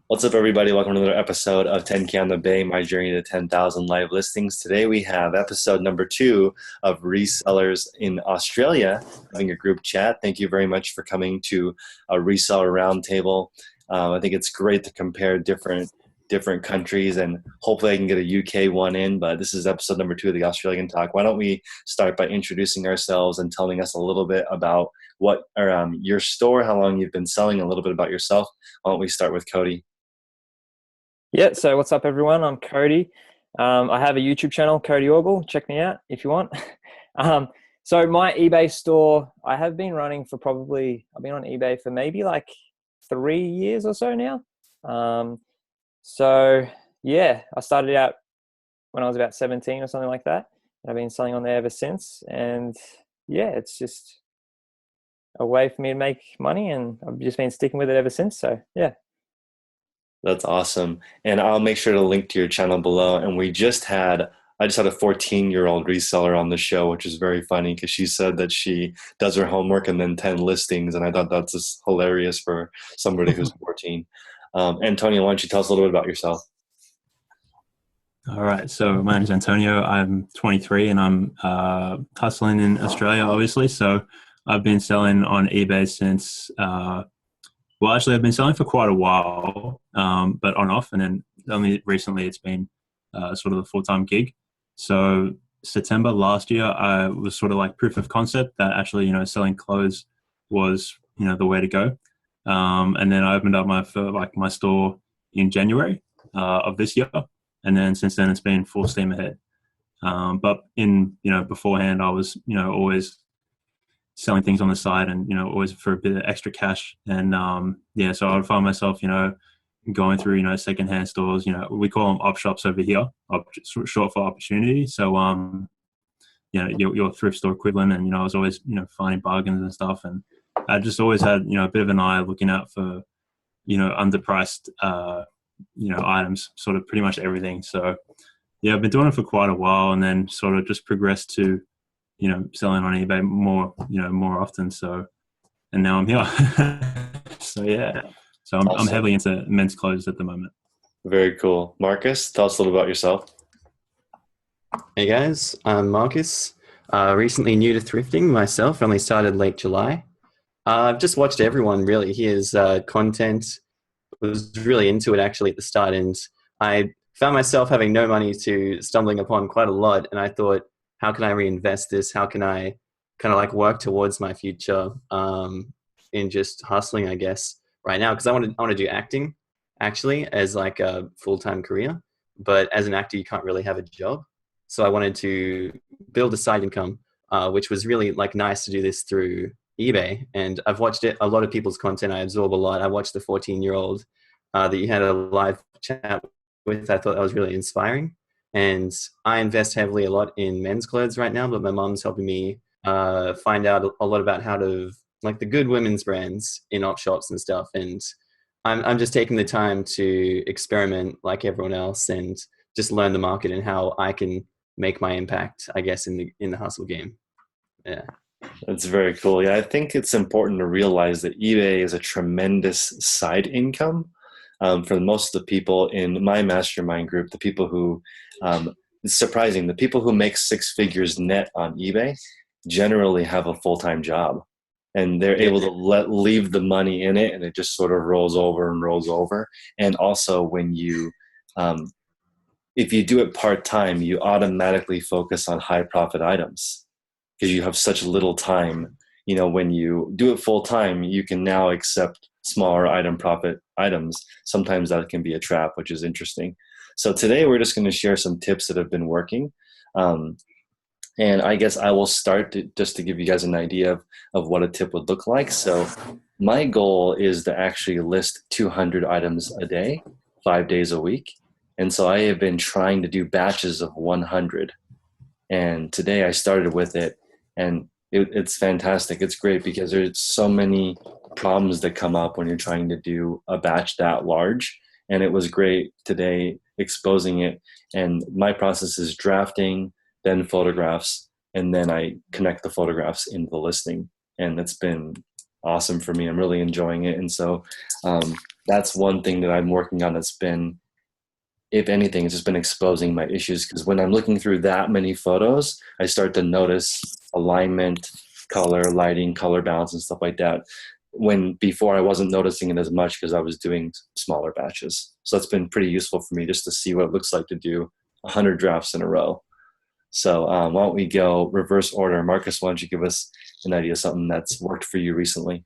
What's up, everybody? Welcome to another episode of 10K on the Bay, my journey to 10,000 live listings. Today we have episode number 2 of Resellers in Australia, having a group chat. Thank you very much for coming to a Reseller Roundtable. I think it's great to compare different countries, and hopefully I can get a UK one in, but this is episode number 2 of the Australian Talk. Why don't we start by introducing ourselves and telling us a little bit about your store, how long you've been selling, a little bit about yourself. Why don't we start with Cody? Yeah, so what's up, everyone? I'm Cody. I have a YouTube channel, Cody Ogle. Check me out if you want. So my eBay store, I have been running for I've been on eBay for maybe like 3 years or so now. So yeah, I started out when I was about 17 or something like that. I've been selling on there ever since. And yeah, it's just a way for me to make money, and I've just been sticking with it ever since. So yeah. That's awesome. And I'll make sure to link to your channel below. And I just had a 14-year-old reseller on the show, which is very funny because she said that she does her homework and then 10 listings. And I thought that's just hilarious for somebody who's 14. Antonio, why don't you tell us a little bit about yourself? All right. So my name is Antonio. I'm 23 and I'm hustling in Australia, obviously. So I've been selling on eBay since I've been selling for quite a while, but on off, and then only recently it's been sort of a full-time gig. So September last year, I was sort of like proof of concept that actually, selling clothes was, the way to go. And then I opened up my store in January of this year, and then since then it's been full steam ahead. But beforehand, I was, always selling things on the side and, always for a bit of extra cash. And, so I would find myself, going through, secondhand stores, we call them op shops over here, short for opportunity. So, your thrift store equivalent. And, I was always, finding bargains and stuff. And I just always had, a bit of an eye looking out for, underpriced, items, sort of pretty much everything. So yeah, I've been doing it for quite a while, and then sort of just progressed to, selling on eBay more often. So, and now I'm here. So yeah, so I'm, Awesome. I'm heavily into men's clothes at the moment. Very cool. Marcus, tell us a little about yourself. Hey guys, I'm Marcus. Recently new to thrifting myself, only started late July. I've just watched everyone really here's content, was really into it actually at the start, and I found myself having no money to stumbling upon quite a lot, and I thought, how can I reinvest this? How can I kind of like work towards my future in just hustling, I guess, right now? Because I want to do acting actually as like a full-time career, but as an actor, you can't really have a job. So I wanted to build a side income, which was really like nice to do this through eBay. And I've watched a lot of people's content. I absorb a lot. I watched the 14-year-old that you had a live chat with. I thought that was really inspiring. And I invest heavily a lot in men's clothes right now, but my mom's helping me find out a lot about how to, like, the good women's brands in op shops and stuff. And I'm just taking the time to experiment like everyone else and just learn the market and how I can make my impact, I guess, in the hustle game. Yeah. That's very cool. Yeah, I think it's important to realize that eBay is a tremendous side income. For most of the people in my mastermind group, the people who, it's surprising, the people who make 6 figures net on eBay generally have a full-time job, and they're able to leave the money in it, and it just sort of rolls over and rolls over. And also when you, if you do it part-time, you automatically focus on high profit items because you have such little time. When you do it full-time, you can now accept smaller item profit items. Sometimes that can be a trap, which is interesting. So today we're just going to share some tips that have been working. And I guess I will start just to give you guys an idea of what a tip would look like. So my goal is to actually list 200 items a day, 5 days a week. And so I have been trying to do batches of 100. And today I started with it, and it's fantastic. It's great because there's so many problems that come up when you're trying to do a batch that large. And it was great today exposing it. And my process is drafting, then photographs, and then I connect the photographs into the listing. And it's been awesome for me. I'm really enjoying it. And so that's one thing that I'm working on that's been, if anything, it's just been exposing my issues, because when I'm looking through that many photos, I start to notice alignment, color, lighting, color balance, and stuff like that. When before I wasn't noticing it as much because I was doing smaller batches. So that's been pretty useful for me just to see what it looks like to do 100 drafts in a row. So why don't we go reverse order? Marcus, why don't you give us an idea of something that's worked for you recently?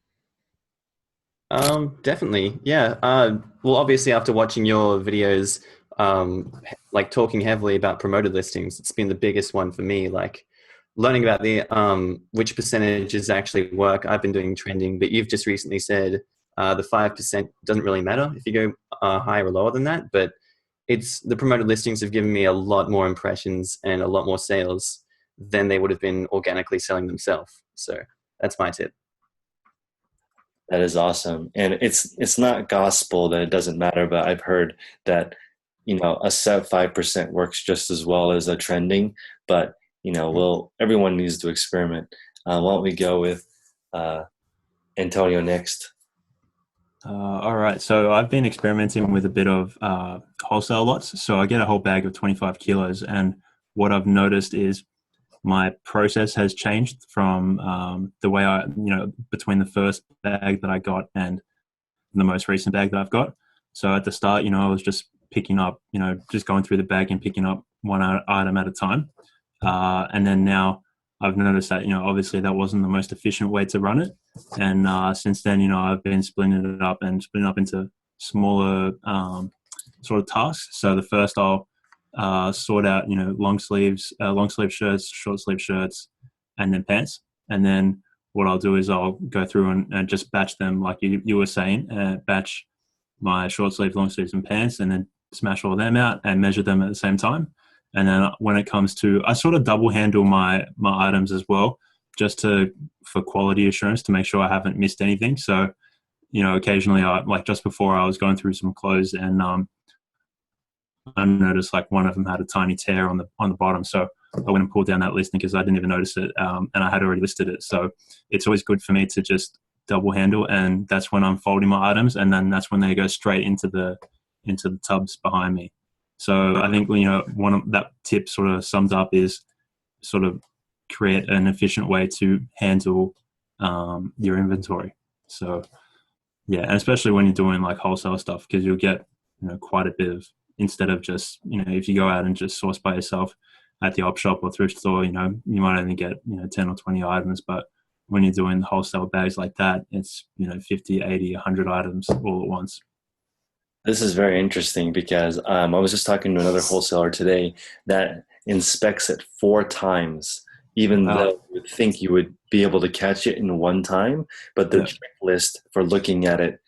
Definitely. Yeah. Well, obviously after watching your videos, like talking heavily about promoted listings, it's been the biggest one for me. Like learning about the which percentages actually work. I've been doing trending, but you've just recently said the 5% doesn't really matter if you go higher or lower than that. But it's the promoted listings have given me a lot more impressions and a lot more sales than they would have been organically selling themselves. So that's my tip. That is awesome. And it's not gospel that it doesn't matter, but I've heard that, a set 5% works just as well as a trending, but everyone needs to experiment. Why don't we go with Antonio next? All right. So I've been experimenting with a bit of wholesale lots. So I get a whole bag of 25 kilos. And what I've noticed is my process has changed from the way between the first bag that I got and the most recent bag that I've got. So at the start, I was just picking up, just going through the bag and picking up one item at a time. And then now I've noticed that, obviously that wasn't the most efficient way to run it. And since then, I've been splitting it up into smaller sort of tasks. So the first I'll sort out, long sleeve shirts, short sleeve shirts, and then pants. And then what I'll do is I'll go through and just batch them like you were saying, batch my short sleeve, long sleeves, and pants, and then smash all of them out and measure them at the same time. And then when it comes to, I sort of double handle my items as well, just for quality assurance to make sure I haven't missed anything. So, occasionally just before I was going through some clothes and I noticed like one of them had a tiny tear on the bottom. So I went and pulled down that listing because I didn't even notice it. And I had already listed it. So it's always good for me to just double handle, and that's when I'm folding my items, and then that's when they go straight into the tubs behind me. So I think, one of that tip sort of sums up is sort of create an efficient way to handle your inventory. So yeah, and especially when you're doing like wholesale stuff, because you'll get, quite a bit of, instead of just, if you go out and just source by yourself at the op shop or thrift store, you might only get, 10 or 20 items, but when you're doing wholesale bags like that, it's, 50, 80, 100 items all at once. This is very interesting because I was just talking to another wholesaler today that inspects it 4 times, even though you would think you would be able to catch it in one time. But the checklist for looking at it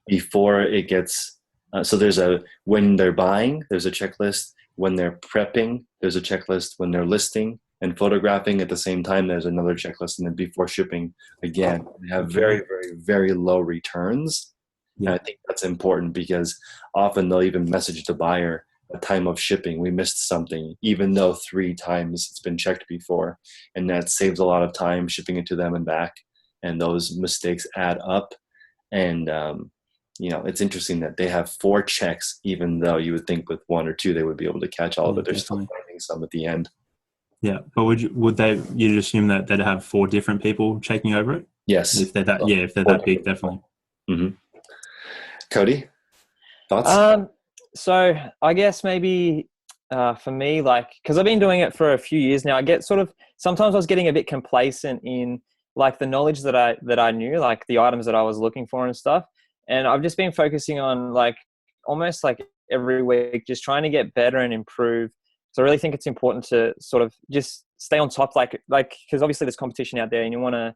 before it gets, so there's when they're buying, there's a checklist. When they're prepping, there's a checklist. When they're listing and photographing at the same time, there's another checklist. And then before shipping, again, they have very, very, very low returns. And I think that's important because often they'll even message the buyer at time of shipping, we missed something, even though 3 times it's been checked before. And that saves a lot of time shipping it to them and back. And those mistakes add up. And, it's interesting that they have 4 checks, even though you would think with 1 or 2 they would be able to catch all of it. They're still finding some at the end. Yeah, but you'd assume that they'd have 4 different people checking over it? Yes. If they're that big, definitely. Mm-hmm. Cody, thoughts? So I guess maybe for me, because I've been doing it for a few years now, I get sometimes I was getting a bit complacent in like the knowledge that I knew, like the items that I was looking for and stuff. And I've just been focusing on like almost like every week, just trying to get better and improve. So I really think it's important to sort of just stay on top, like because obviously there's competition out there, and you want to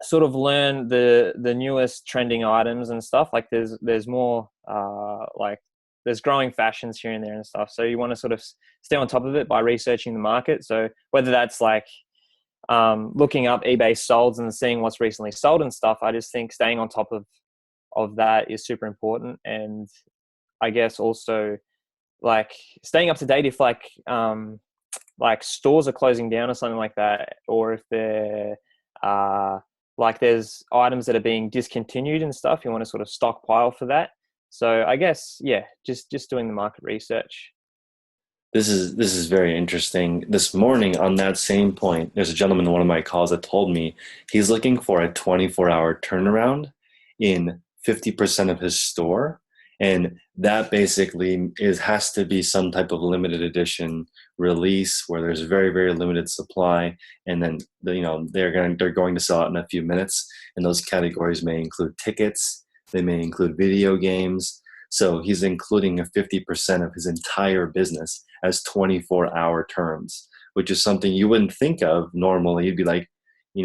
sort of learn the newest trending items and stuff. Like there's more there's growing fashions here and there and stuff. So you want to sort of stay on top of it by researching the market. So whether that's like looking up eBay solds and seeing what's recently sold and stuff, I just think staying on top of that is super important. And I guess also like staying up to date if like stores are closing down or something like that, or if they're like there's items that are being discontinued and stuff. You want to sort of stockpile for that. So I guess, yeah, just doing the market research. This is very interesting. This morning on that same point, there's a gentleman in one of my calls that told me he's looking for a 24-hour turnaround in 50% of his store. And that basically has to be some type of limited edition release where there's very, very limited supply. And then, they're going to sell out in a few minutes. And those categories may include tickets. They may include video games. So he's including a 50% of his entire business as 24-hour terms, which is something you wouldn't think of normally. You'd be like,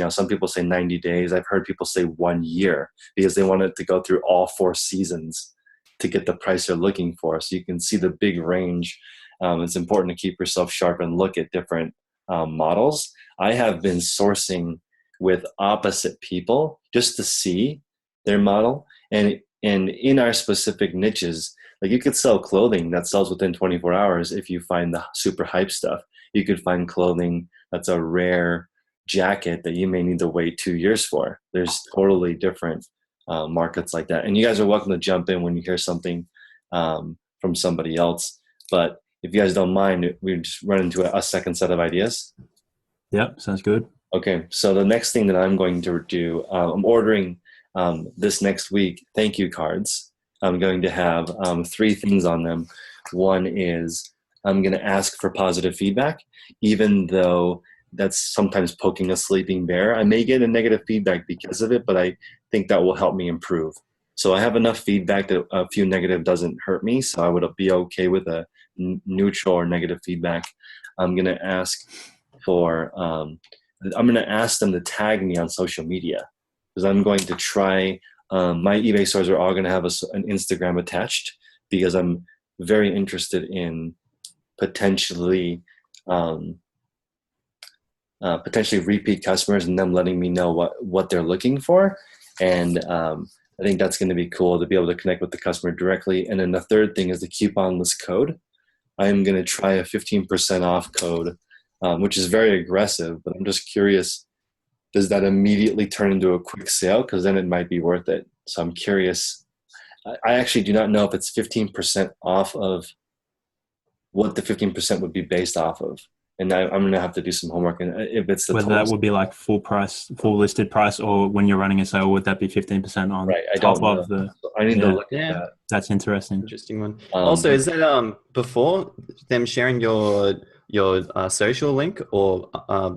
some people say 90 days. I've heard people say 1 year because they want it to go through all 4 seasons to get the price they're looking for. So you can see the big range. It's important to keep yourself sharp and look at different models. I have been sourcing with opposite people just to see their model. And in our specific niches, like you could sell clothing that sells within 24 hours if you find the super hype stuff. You could find clothing that's a rare jacket that you may need to wait 2 years for. There's totally different markets like that. And you guys are welcome to jump in when you hear something from somebody else. But if you guys don't mind, we just run into a second set of ideas. Yeah, sounds good. Okay, so the next thing that I'm going to do, I'm ordering this next week thank you cards. I'm going to have 3 things on them. One is I'm going to ask for positive feedback, even though that's sometimes poking a sleeping bear. I may get a negative feedback because of it, but I think that will help me improve. So I have enough feedback that a few negative doesn't hurt me, so I would be okay with a neutral or negative feedback. I'm going to ask for, I'm going to ask them to tag me on social media, because I'm going to try, my eBay stores are all going to have an Instagram attached, because I'm very interested in potentially repeat customers and them letting me know what they're looking for. And I think that's going to be cool to be able to connect with the customer directly. And then the third thing is the couponless code. I'm going to try a 15% off code, which is very aggressive, but I'm just curious, does that immediately turn into a quick sale? Because then it might be worth it. So I'm curious. I actually do not know if it's 15% off of what the 15% would be based off of. And I'm going to have to do some homework. And if it's the whether that would be like full listed price, or when you're running a sale, would that be 15% on right? I top don't know. of the? I need to look at that. That's interesting. Interesting one. Also, is that before them sharing your social link, or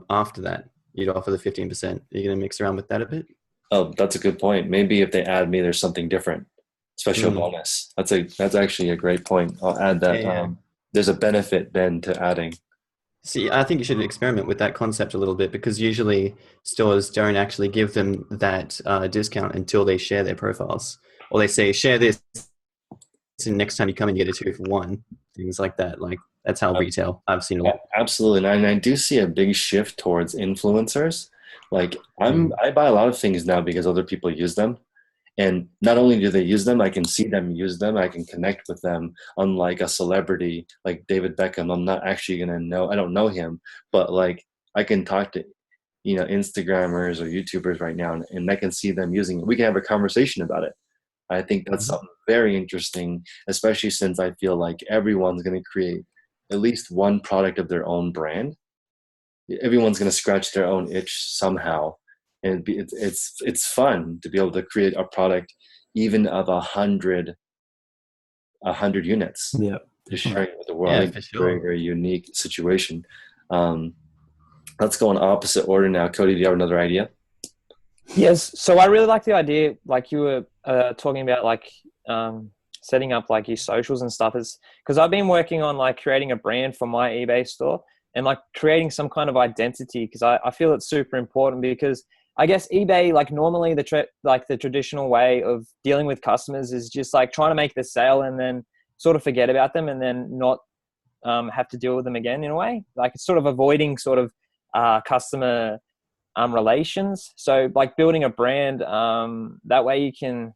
after that you'd offer the 15%? Are you going to mix around with that a bit? Oh, that's a good point. Maybe if they add me, there's something different. Special bonus. That's actually a great point. I'll add that. Yeah. There's a benefit then to adding. See, I think you should experiment with that concept a little bit, because usually stores don't actually give them that discount until they share their profiles, or they say share this, and next time you come and you get a 2 for 1, things like that. Like that's how retail. I've seen a lot. Absolutely, and I do see a big shift towards influencers. Like I buy a lot of things now because other people use them. And not only do they use them, I can see them use them. I can connect with them. Unlike a celebrity like David Beckham, I'm not actually going to know. I don't know him, but like I can talk to, Instagrammers or YouTubers right now, and I can see them using it. We can have a conversation about it. I think that's something very interesting, especially since I feel like everyone's going to create at least one product of their own brand. Everyone's going to scratch their own itch somehow. And it's fun to be able to create a product even of 100 units. Yeah, to share it with the world. Yeah, It's a very, very unique situation. Let's go in opposite order now. Cody, do you have another idea? Yes. So I really like the idea, like you were talking about, like setting up like your socials and stuff, is because I've been working on like creating a brand for my eBay store and like creating some kind of identity, because I feel it's super important, because I guess eBay, like normally the traditional way of dealing with customers is just like trying to make the sale and then sort of forget about them and then not have to deal with them again in a way. Like it's sort of avoiding sort of customer relations. So like building a brand, that way you can,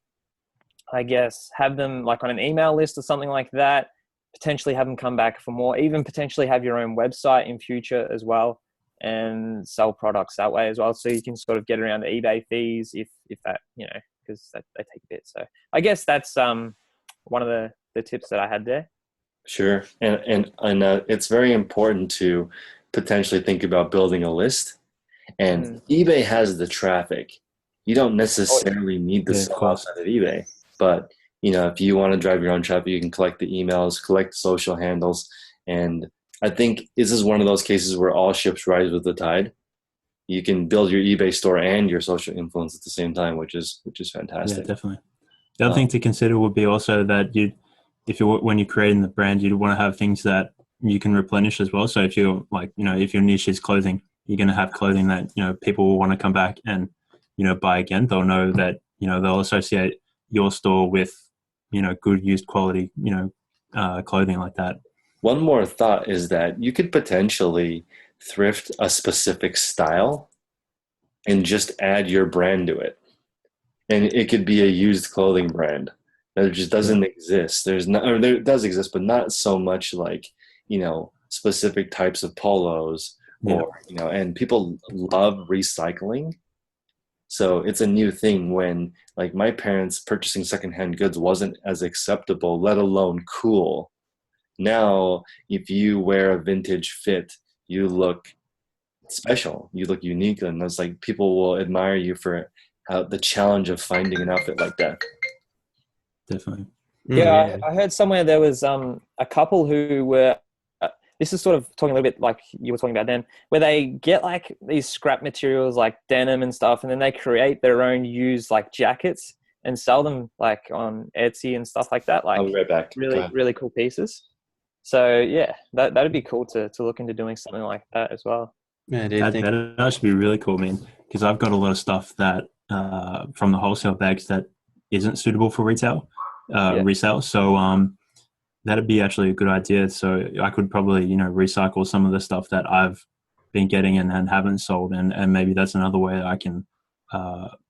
I guess, have them like on an email list or something like that, potentially have them come back for more, even potentially have your own website in future as well. and sell products that way as well. So you can sort of get around the eBay fees if that, because they take a bit. So I guess that's one of the tips that I had there. Sure. And it's very important to potentially think about building a list. And eBay has the traffic. You don't necessarily need to sell outside of eBay. But, if you want to drive your own traffic, you can collect the emails, collect social handles. And I think this is one of those cases where all ships rise with the tide. You can build your eBay store and your social influence at the same time, which is fantastic. Yeah, definitely. The other thing to consider would be also that when you're creating the brand, you'd want to have things that you can replenish as well. So if you're if your niche is clothing, you're going to have clothing that, people will want to come back and, buy again. They'll know that, they'll associate your store with, good used quality, clothing like that. One more thought is that you could potentially thrift a specific style and just add your brand to it. And it could be a used clothing brand that just doesn't exist. There does exist, but not so much like, specific types of polos or, and people love recycling. So it's a new thing when, like, my parents purchasing secondhand goods wasn't as acceptable, let alone cool. Now, if you wear a vintage fit, you look special, you look unique, and it's like people will admire you for the challenge of finding an outfit like that. Definitely. Yeah, I heard somewhere there was a couple who were, this is sort of talking a little bit like you were talking about then, where they get like these scrap materials like denim and stuff, and then they create their own used like jackets and sell them like on Etsy and stuff like that. Like, I'll be right back. really cool pieces. So yeah, that'd be cool to look into doing something like that as well. Yeah, that'd actually be really cool, man, because I've got a lot of stuff that from the wholesale bags that isn't suitable for resale. So that'd be actually a good idea. So I could probably, recycle some of the stuff that I've been getting and haven't sold, and maybe that's another way that I can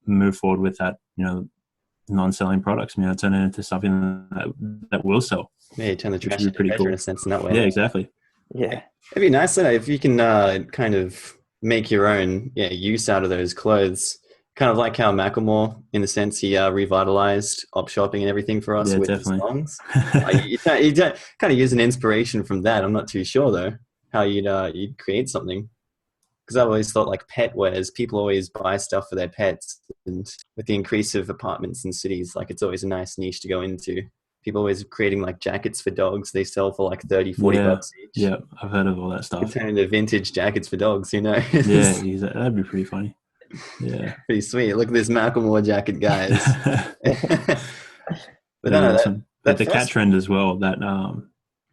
move forward with that, non-selling products, turn it into something that will sell. Yeah, turn the trash into treasure in a sense in that way. Yeah, exactly. Yeah. It'd be nice if you can kind of make your own use out of those clothes. Kind of like how Macklemore, in a sense, he revitalized op shopping and everything for us with his songs. You kind of use an inspiration from that. I'm not too sure though how you'd create something, because I've always thought like pet wares. People always buy stuff for their pets, and with the increase of apartments in cities, like it's always a nice niche to go into. People always creating like jackets for dogs. They sell for like $30-$40 each. Yeah, I've heard of all that stuff. Turn into vintage jackets for dogs. Who knows? Yeah, that'd be pretty funny. Yeah, pretty sweet. Look at this Macklemore jacket, guys. But awesome. The cat trend as well. That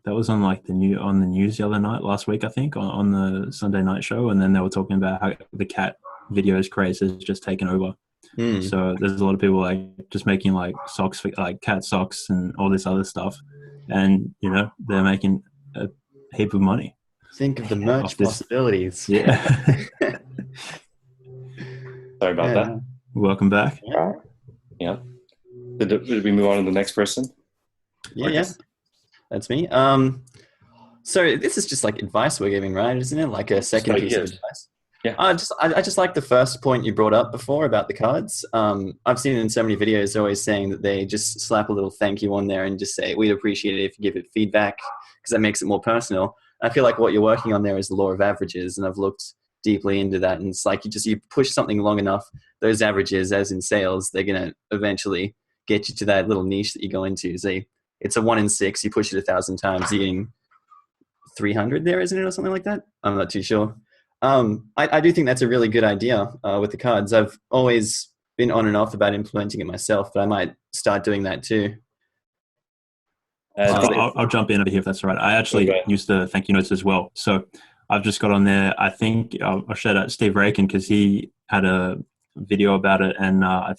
was on like the news the other night, last week, I think, on the Sunday night show, and then they were talking about how the cat videos craze has just taken over. So there's a lot of people like just making like socks for like cat socks and all this other stuff, and they're making a heap of money. Think of the merch possibilities. Yeah. Sorry about that. Welcome back. Yeah. Did we move on to the next person? Yeah. That's me. So this is just like advice we're giving, right? Isn't it? Like a second piece of advice. Yeah. I just like the first point you brought up before about the cards. I've seen in so many videos always saying that they just slap a little thank you on there and just say, we'd appreciate it if you give it feedback, because that makes it more personal. I feel like what you're working on there is the law of averages, and I've looked deeply into that, and it's like you push something long enough, those averages, as in sales, they're going to eventually get you to that little niche that you go into. Say it's a 1 in 6, you push it 1,000 times, you're getting 300 there, isn't it, or something like that? I'm not too sure. I do think that's a really good idea with the cards. I've always been on and off about implementing it myself, but I might start doing that too. I'll jump in over here if that's all right. I actually used the thank you notes as well. So I've just got on there, I think I'll shout out Steve Rakin because he had a video about it, and I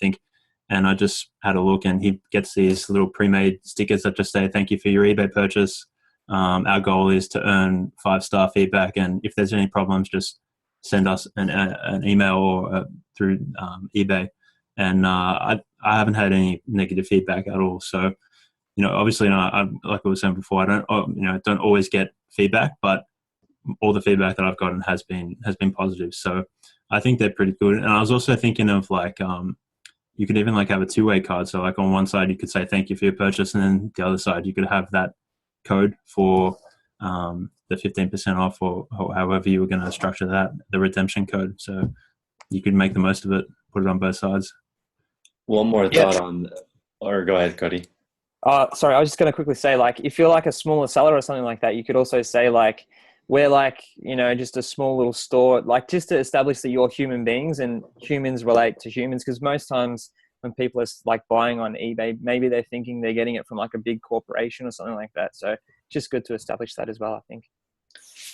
just had a look, and he gets these little pre-made stickers that just say thank you for your eBay purchase. Our goal is to earn 5-star feedback, and if there's any problems, just send us an email or through eBay. And I haven't had any negative feedback at all. So, obviously, I like I was saying before, I don't always get feedback, but all the feedback that I've gotten has been positive. So I think they're pretty good. And I was also thinking of like, you could even like have a two-way card. So like on one side you could say thank you for your purchase, and then the other side you could have that code for the 15% off, or however you were going to structure that, the redemption code. So you could make the most of it, put it on both sides. One more thought on, or go ahead, Cody. Sorry, I was just going to quickly say, like, if you're like a smaller seller or something like that, you could also say like, we're like, you know, just a small little store, like just to establish that you're human beings and humans relate to humans. Because most times when people are like buying on eBay, maybe they're thinking they're getting it from like a big corporation or something like that. So just good to establish that as well, I think.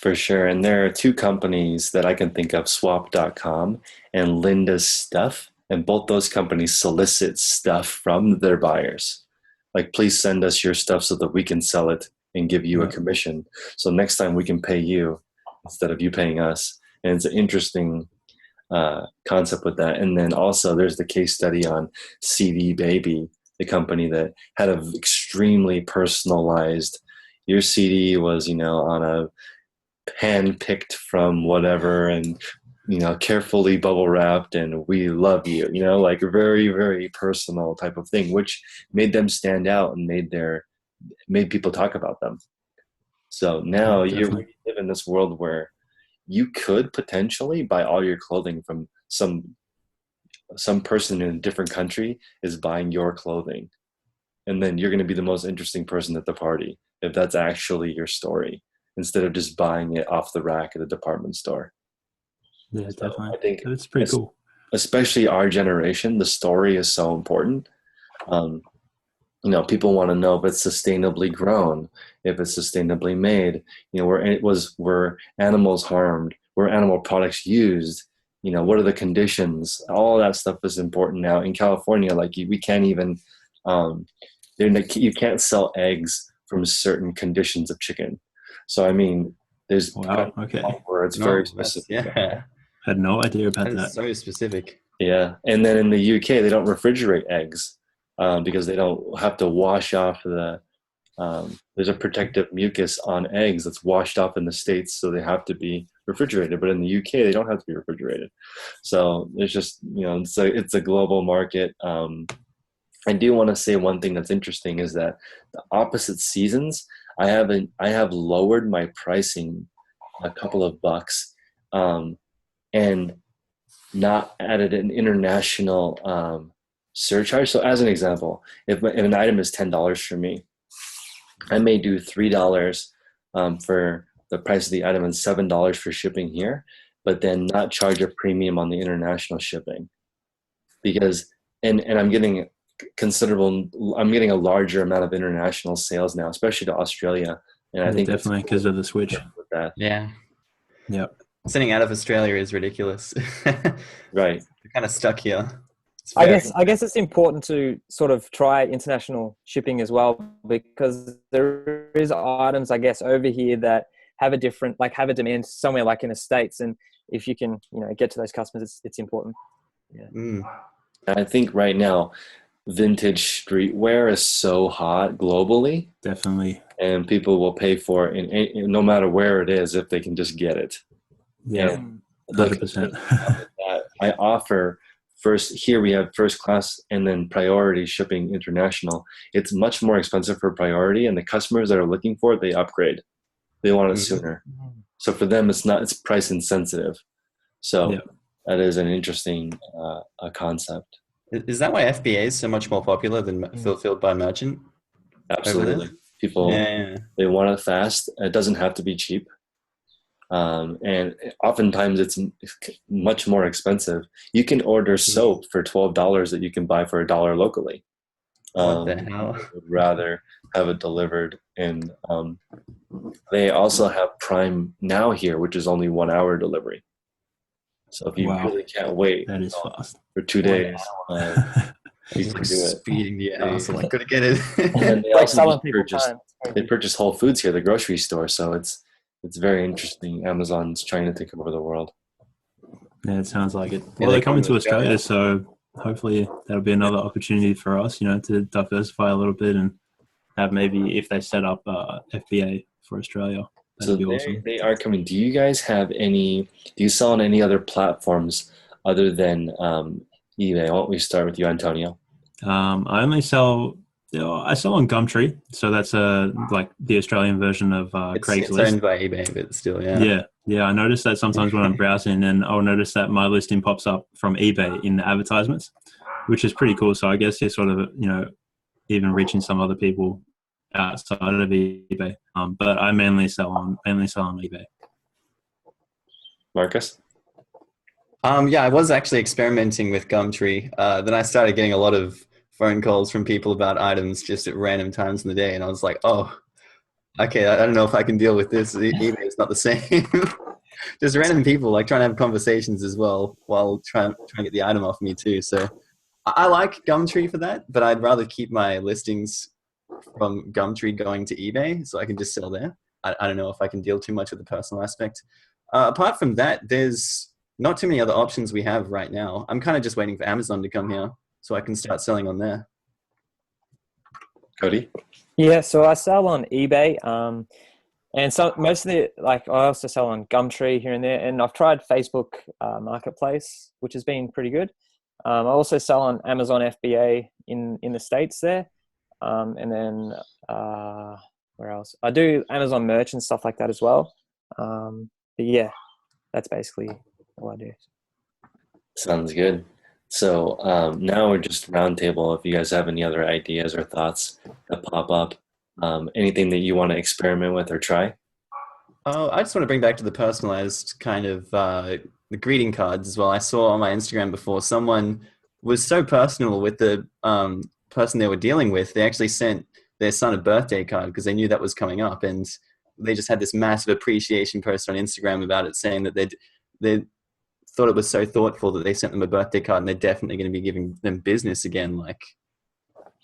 For sure. And there are two companies that I can think of, swap.com and Linda's Stuff. And both those companies solicit stuff from their buyers. Like, please send us your stuff so that we can sell it and give you a commission. So next time we can pay you instead of you paying us. And it's an interesting concept with that. And then also there's the case study on CD Baby, the company that had an extremely personalized, your CD was, you know, on a hand-picked from whatever, and, you know, carefully bubble wrapped, and we love you, you know, like a very, very personal type of thing, which made them stand out and made people talk about them. So now you live in this world where you could potentially buy all your clothing from some person in a different country is buying your clothing. And then you're going to be the most interesting person at the party if that's actually your story, instead of just buying it off the rack at a department store. Yeah, So definitely. I think it's pretty cool. Especially our generation, the story is so important. You know, people want to know if it's sustainably grown, if it's sustainably made, you know, were animals harmed, were animal products used, you know, what are the conditions? All that stuff is important now. In California, like we can't even, you can't sell eggs from certain conditions of chicken. So, I mean, there's where it's very specific. Yeah. I had no idea about that. That's so specific. Yeah. And then in the UK, they don't refrigerate eggs because they don't have to wash off there's a protective mucus on eggs that's washed off in the States, so they have to be refrigerated. But in the UK, they don't have to be refrigerated. So there's just, you know, it's a global market. I do want to say one thing that's interesting is that the opposite seasons, I have lowered my pricing a couple of bucks and not added an international surcharge. So as an example, if an item is $10 for me, I may do $3 for the price of the item and $7 for shipping here, but then not charge a premium on the international shipping, because and I'm getting a larger amount of international sales now, especially to Australia. And I think definitely because of the switch. With that. Yeah. Yep. Sending out of Australia is ridiculous. Right. We're kind of stuck here. I guess it's important to sort of try international shipping as well, because there is items, I guess, over here that have a demand somewhere like in the States. And if you can, you know, get to those customers, it's important. Yeah. I think right now, vintage streetwear is so hot globally. Definitely. And people will pay for it no matter where it is if they can just get it. Yeah, 100%. I offer here we have first class and then priority shipping international. It's much more expensive for priority, and the customers that are looking for it, they upgrade. They want it sooner. So for them, it's price insensitive. So that is an interesting concept. Is that why FBA is so much more popular than fulfilled by merchant? Absolutely. People, they want it fast. It doesn't have to be cheap. And oftentimes it's much more expensive. You can order soap for $12 that you can buy for $1 locally. What the hell? I would rather have it delivered. And they also have Prime Now here, which is only 1 hour delivery. So if you really can't wait that is fast. for 2 days, you can do it. Speeding the house. I'm like, gotta get it. And they also purchase Whole Foods here, the grocery store. So it's very interesting. Amazon's trying to take over the world. Yeah, it sounds like it. Well, they're coming to Australia, so hopefully that'll be another opportunity for us, you know, to diversify a little bit and have maybe if they set up FBA for Australia, So That'd be awesome. they are coming. Do you guys have any? Do you sell on any other platforms other than eBay? Why don't we start with you, Antonio? I only sell. I sell on Gumtree, so that's like the Australian version of It's Craigslist. owned by eBay, but still, yeah. Yeah, yeah. I noticed that sometimes when I'm browsing, and I'll notice that my listing pops up from eBay in the advertisements, which is pretty cool. So I guess you're sort of, even reaching some other people outside of eBay. But I mainly sell on eBay. Marcus? Yeah, I was actually experimenting with Gumtree. Then I started getting a lot of phone calls from people about items just at random times in the day, and I was like, oh, okay, I don't know if I can deal with this. eBay is not the same. Just random people like trying to have conversations as well while trying to get the item off me too. So I like Gumtree for that, but I'd rather keep my listings from Gumtree going to eBay so I can just sell there. I don't know if I can deal too much with the personal aspect. Apart from that, there's not too many other options we have right now. I'm kind of just waiting for Amazon to come here so I can start selling on there. Cody? Yeah, so I sell on eBay, and so most of I also sell on Gumtree here and there, and I've tried Facebook Marketplace, which has been pretty good. I also sell on Amazon FBA in the States there, and then where else? I do Amazon merch and stuff like that as well. But yeah, that's basically all I do. Sounds good. So now we're just roundtable. If you guys have any other ideas or thoughts that pop up, anything that you want to experiment with or try? Oh, I just want to bring back to the personalized kind of the greeting cards as well. I saw on my Instagram before someone was so personal with the person they were dealing with. They actually sent their son a birthday card because they knew that was coming up, and they just had this massive appreciation post on Instagram about it, saying that they thought it was so thoughtful that they sent them a birthday card, and they're definitely going to be giving them business again. Like,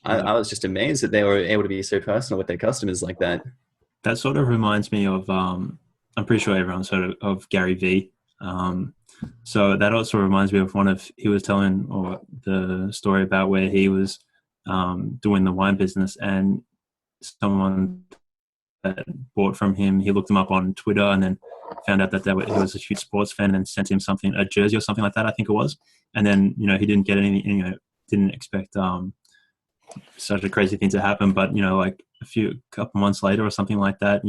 I was just amazed that they were able to be so personal with their customers like that. That sort of reminds me of, I'm pretty sure everyone's heard of Gary Vee. So that also reminds me of he was telling or the story about where he was doing the wine business, and someone that bought from him, he looked him up on Twitter and then found out that he was a huge sports fan, and sent him a jersey or something like that, I think it was. And then, he didn't get anything, didn't expect such a crazy thing to happen. But, like a couple months later or something like that,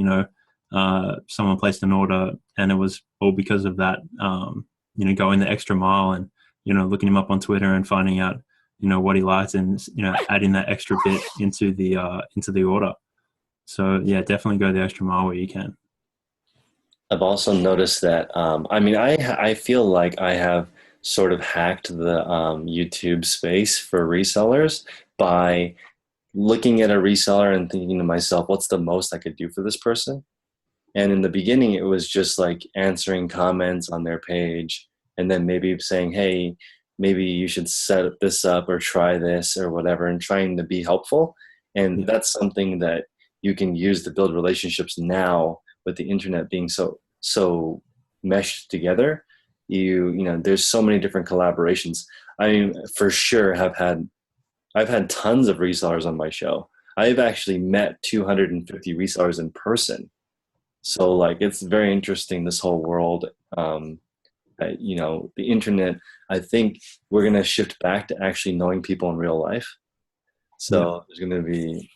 someone placed an order, and it was all because of that, going the extra mile and, looking him up on Twitter and finding out, what he liked, and, adding that extra bit into the order. So yeah, definitely go the extra mile where you can. I've also noticed that, I feel like I have sort of hacked the YouTube space for resellers by looking at a reseller and thinking to myself, what's the most I could do for this person? And in the beginning, it was just like answering comments on their page, and then maybe saying, hey, maybe you should set this up or try this or whatever, and trying to be helpful. And that's something that you can use to build relationships now with the internet being so meshed together. There's so many different collaborations. I mean, for sure I've had tons of resellers on my show. I've actually met 250 resellers in person. So like, it's very interesting, this whole world. The internet, I think we're going to shift back to actually knowing people in real life. So there's going to be,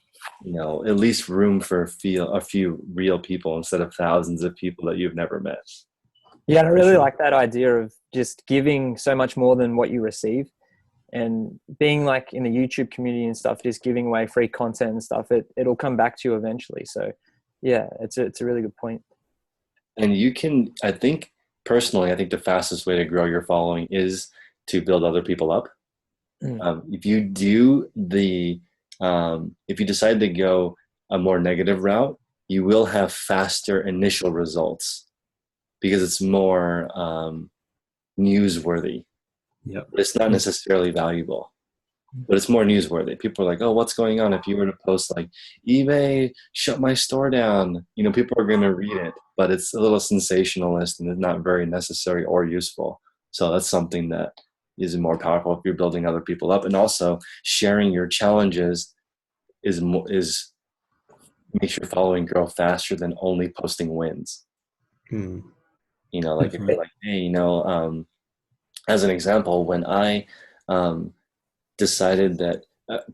at least room for a few real people instead of thousands of people that you've never met. Yeah, I really like that idea of just giving so much more than what you receive, and being like in the YouTube community and stuff, just giving away free content and stuff. It'll come back to you eventually. So yeah, it's a really good point. And you can, I think the fastest way to grow your following is to build other people up. If you decide to go a more negative route, you will have faster initial results because it's more newsworthy. Yep. But it's not necessarily valuable, but it's more newsworthy. People are like, oh, what's going on? If you were to post like, eBay shut my store down, people are going to read it, but it's a little sensationalist and it's not very necessary or useful. So that's something that is more powerful if you're building other people up. And also sharing your challenges is makes your following grow faster than only posting wins. Hmm. You know, like if you're like, hey, you know, as an example, when I decided that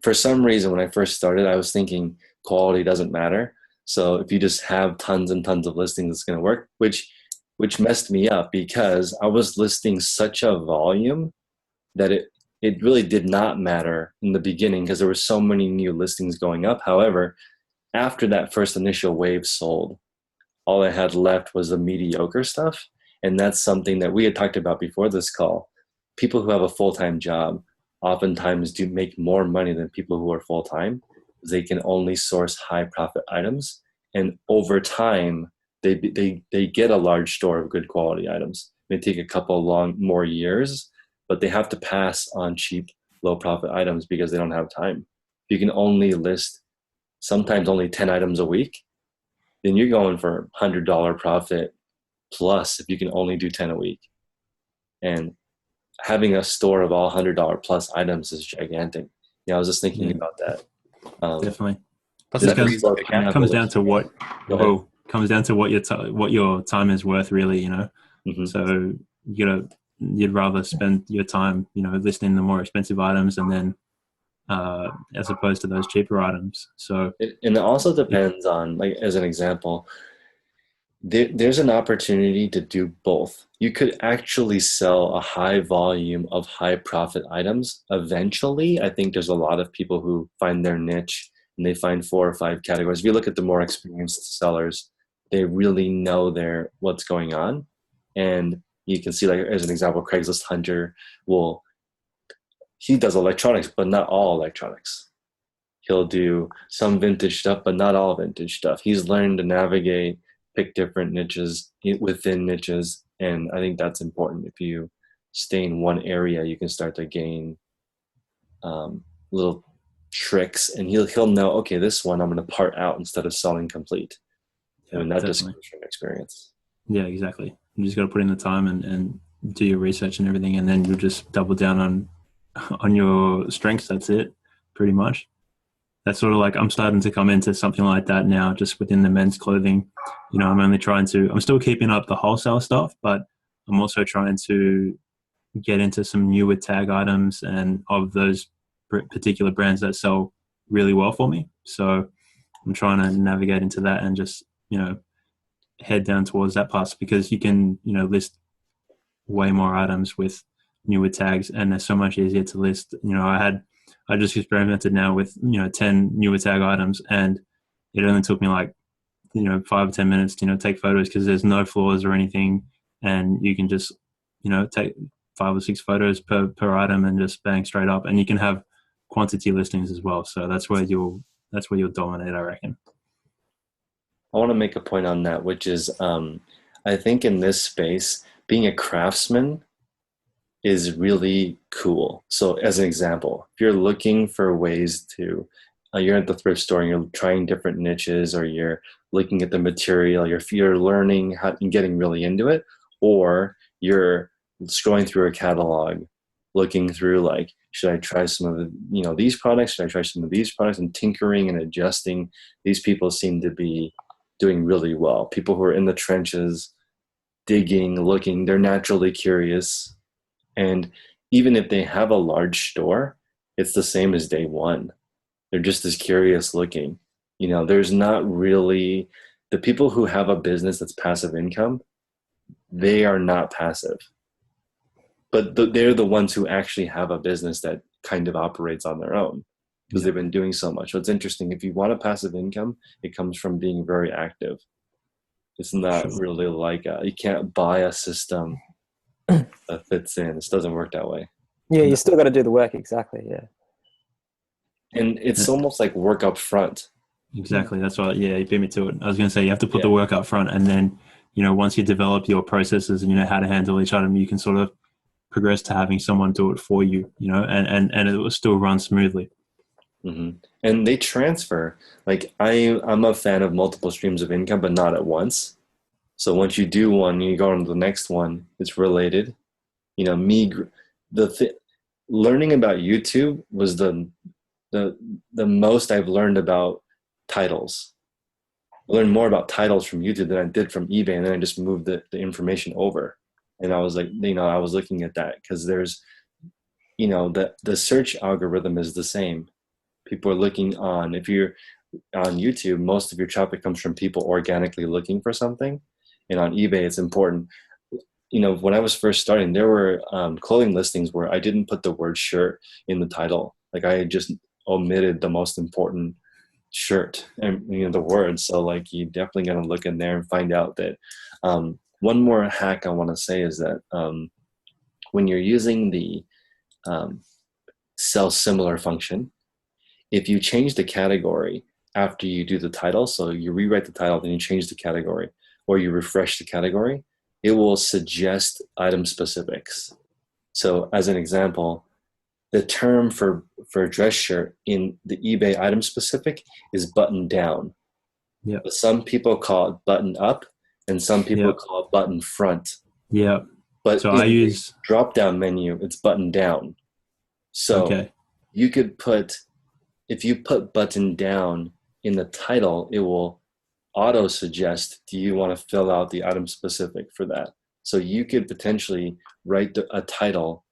for some reason when I first started, I was thinking quality doesn't matter. So if you just have tons and tons of listings, it's going to work, which messed me up because I was listing such a volume that it really did not matter in the beginning because there were so many new listings going up. However, after that first initial wave sold, all I had left was the mediocre stuff. And that's something that we had talked about before this call. People who have a full-time job oftentimes do make more money than people who are full-time. They can only source high profit items. And over time, they get a large store of good quality items. It may take a couple more years, but they have to pass on cheap, low profit items because they don't have time. You can only list sometimes only 10 items a week, then you're going for $100 profit plus if you can only do 10 a week. And having a store of all $100 plus items is gigantic. Yeah, I was just thinking about that. Definitely. Plus It that frees up your comes capital. down to what your time is worth, really. You know, Mm-hmm. so you'd rather spend your time, you know, listing the more expensive items and then as opposed to those cheaper items. So And it also depends on, like, as an example, there's an opportunity to do both. You could actually sell a high volume of high profit items. Eventually, I think there's a lot of people who find their niche and they find 4 or 5 categories. If you look at the more experienced sellers, they really know what's going on. And you can see, like, as an example, Craigslist Hunter he does electronics, but not all electronics. He'll do some vintage stuff, but not all vintage stuff. He's learned to navigate, pick different niches within niches. And I think that's important. If you stay in one area, you can start to gain little tricks, and he'll know, okay, this one I'm going to part out instead of selling complete. yeah, And that just definitely. comes from experience. Yeah, exactly. You just got to put in the time and do your research and everything, and then you'll just double down on your strengths. That's it, pretty much. That's sort of like I'm starting to come into something like that now, just within the men's clothing. You know, I'm still keeping up the wholesale stuff, but I'm also trying to get into some newer tag items and of those particular brands that sell really well for me. So I'm trying to navigate into that and just, you know, head down towards that path because you can, you know, list way more items with newer tags and they're so much easier to list. You know, I just experimented now with, you know, 10 newer tag items and it only took me like, you know, 5 or 10 minutes to, you know, take photos because there's no flaws or anything. And you can just, you know, take 5 or 6 photos per item and just bang straight up. And you can have quantity listings as well. So that's where you'll dominate, I reckon. I want to make a point on that, which is I think in this space, being a craftsman is really cool. So as an example, if you're looking for ways to, you're at the thrift store and you're trying different niches, or you're looking at the material, you're learning how and getting really into it, or you're scrolling through a catalog, looking through like, should I try some of the, you know, these products? Should I try some of these products? And tinkering and adjusting. These people seem to be doing really well. People who are in the trenches, digging, looking, they're naturally curious. And even if they have a large store, it's the same as day one. They're just as curious looking. You know, there's not really, the people who have a business that's passive income, they are not passive. But they're the ones who actually have a business that kind of operates on their own because they've been doing so much. So it's interesting. If you want a passive income, it comes from being very active. It's not really like you can't buy a system that fits in. This doesn't work that way. Yeah, you still got to do the work. Exactly. Yeah. And it's almost like work up front. Exactly. That's why, yeah, you beat me to it. I was going to say, you have to put the work up front. And then, you know, once you develop your processes and you know how to handle each item, you can sort of progress to having someone do it for you, you know, and it will still run smoothly. Mm-hmm. And they transfer. Like I'm a fan of multiple streams of income, but not at once. So once you do one, you go on to the next one. It's related. You know, learning about YouTube was the most I've learned about titles. learned more about titles from YouTube than I did from eBay, and then I just moved the information over. And I was like, I was looking at that because there's, the search algorithm is the same. People are looking on, if you're on YouTube, most of your traffic comes from people organically looking for something. And on eBay, it's important. When I was first starting, there were clothing listings where I didn't put the word shirt in the title. Like I just omitted the most important shirt and the word. So like you definitely got to look in there and find out that one more hack I want to say is that when you're using the sell similar function, if you change the category after you do the title, so you rewrite the title, then you change the category, or you refresh the category, it will suggest item specifics. So as an example, the term for a dress shirt in the eBay item specific is button down. Yeah. But some people call it button up, and some people call it button front. Yeah. But so in I use the drop-down menu, it's button down. So you could if you put button down in the title, it will auto suggest, do you want to fill out the item specific for that? So you could potentially write a title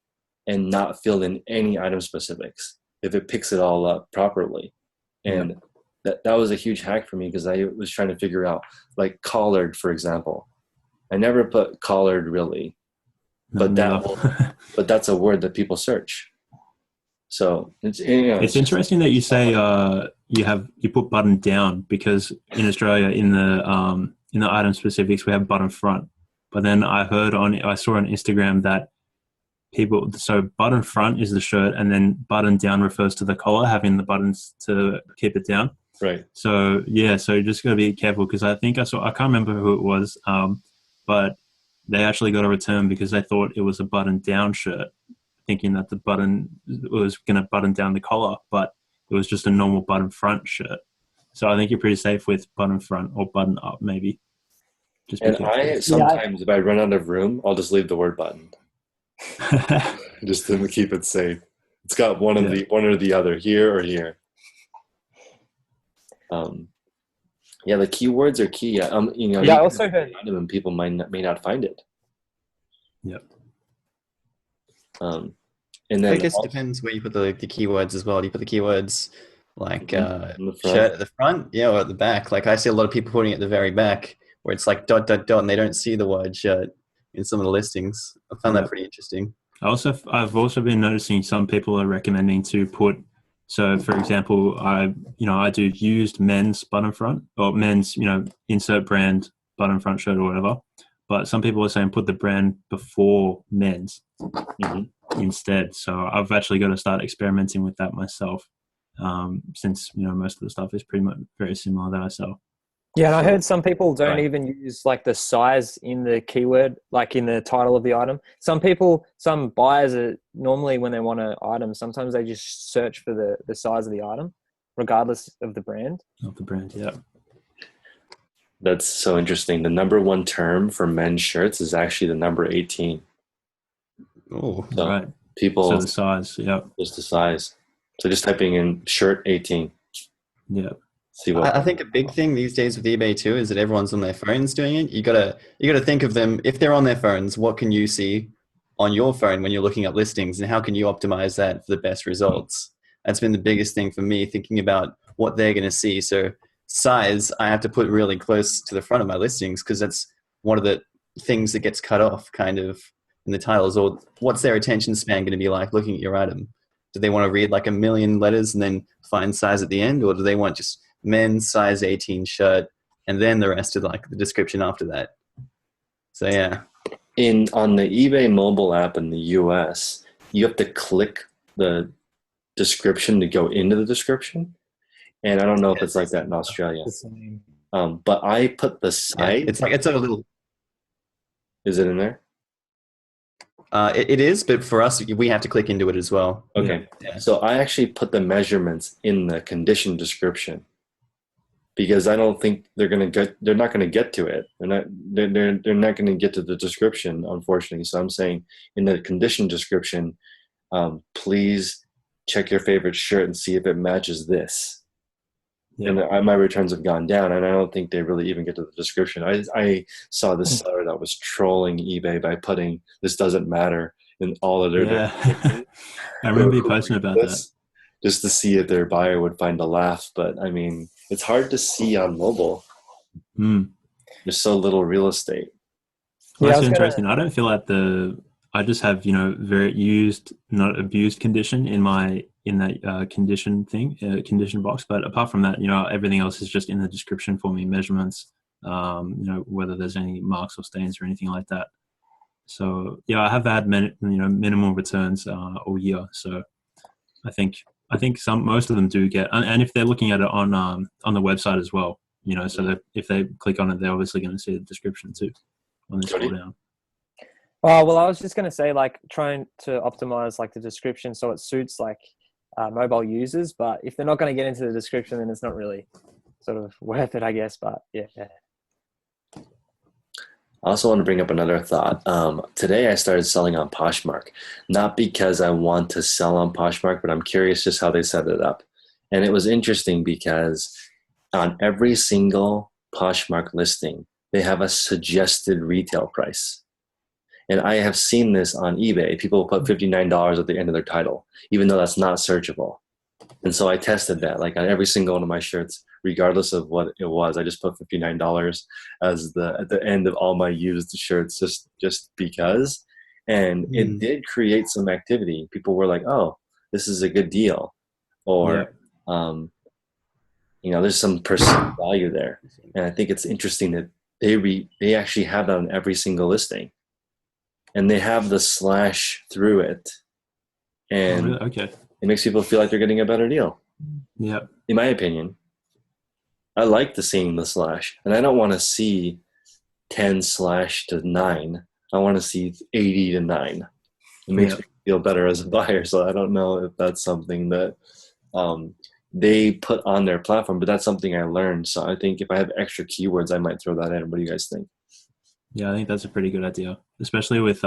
and not fill in any item specifics if it picks it all up properly. And that was a huge hack for me because I was trying to figure out, like collared, for example. I never put collared really, but that's a word that people search. So it's interesting that you say you put button down, because in Australia in the item specifics we have button front, but then I saw on Instagram that so button front is the shirt, and then button down refers to the collar having the buttons to keep it down. Right. So so you just got to be careful, because I can't remember who it was, but they actually got a return because they thought it was a button down shirt, thinking that the button was going to button down the collar, but it was just a normal button front shirt. So I think you're pretty safe with button front or button up, maybe. Just and sometimes if I run out of room, I'll just leave the word button. Just to keep it safe. It's got one or the other, here or here. The keywords are key. I also heard and people may not find it. Yep. And then I guess it depends where you put the keywords as well. Do you put the keywords like shirt at the front, or at the back? Like I see a lot of people putting it at the very back where it's like ... and they don't see the word shirt in some of the listings. I found that pretty interesting. I've also been noticing some people are recommending to put. So, for example, I do used men's button front, or men's insert brand button front shirt or whatever. But some people are saying put the brand before men's instead. So I've actually got to start experimenting with that myself, since most of the stuff is pretty much very similar that I sell. Yeah, and I heard some people don't even use like the size in the keyword, like in the title of the item. Some buyers are normally, when they want an item, sometimes they just search for the size of the item, regardless of the brand. Of the brand, yeah. That's so interesting. The number one term for men's shirts is actually the number 18. Oh, so right. People. So the size, yeah. Just the size. So just typing in shirt 18. Yeah. See what I think a big thing these days with eBay too is that everyone's on their phones doing it. You gotta think of them, if they're on their phones, what can you see on your phone when you're looking up listings, and how can you optimize that for the best results? That's been the biggest thing for me, thinking about what they're going to see. So size, I have to put really close to the front of my listings, because that's one of the things that gets cut off kind of in the titles. Or what's their attention span going to be like looking at your item? Do they want to read like 1 million letters and then find size at the end, or do they want just men's size 18 shirt and then the rest of like the description after that? So yeah. On the eBay mobile app in the US, you have to click the description to go into the description. And I don't know if it's like that in Australia. But I put the site. Yeah, it's a little. Is it in there? It is, but for us, we have to click into it as well. Okay. Yeah. So I actually put the measurements in the condition description, because I don't think they're not going to get to it. They're not going to get to the description, unfortunately. So I'm saying in the condition description, please check your favorite shirt and see if it matches this. Yeah. And my returns have gone down, and I don't think they really even get to the description. I saw this seller that was trolling eBay by putting "this doesn't matter" in all of their Yeah. descriptions. I remember you posting about that. Just to see if their buyer would find a laugh. But I mean, it's hard to see on mobile. Mm. There's so little real estate. Well, Yeah, that's interesting. I don't feel like I just have, very used, not abused condition in that condition thing, condition box. But apart from that, everything else is just in the description for me, measurements, whether there's any marks or stains or anything like that. So yeah, I have had minimal returns all year. So I think most of them do get, and if they're looking at it on the website as well, so that if they click on it, they're obviously going to see the description too when they scroll down. Oh, well, I was just going to say, like, trying to optimize like the description so it suits like mobile users. But if they're not going to get into the description, then it's not really sort of worth it, I guess. But yeah. I also want to bring up another thought. Today I started selling on Poshmark, not because I want to sell on Poshmark, but I'm curious just how they set it up. And it was interesting because on every single Poshmark listing, they have a suggested retail price. And I have seen this on eBay. People put $59 at the end of their title, even though that's not searchable. And so I tested that, like on every single one of my shirts, regardless of what it was. I just put $59 as at the end of all my used shirts, just because. And it did create some activity. People were like, "Oh, this is a good deal," or there's some perceived value there. And I think it's interesting that they actually have that on every single listing, and they have the slash through it, and okay. It makes people feel like they're getting a better deal. Yeah. In my opinion, I like seeing the slash, and I don't want to see 10 slash to 9. I want to see 80 to 9. It makes me feel better as a buyer. So I don't know if that's something that they put on their platform, but that's something I learned. So I think if I have extra keywords, I might throw that in. What do you guys think? Yeah, I think that's a pretty good idea, especially with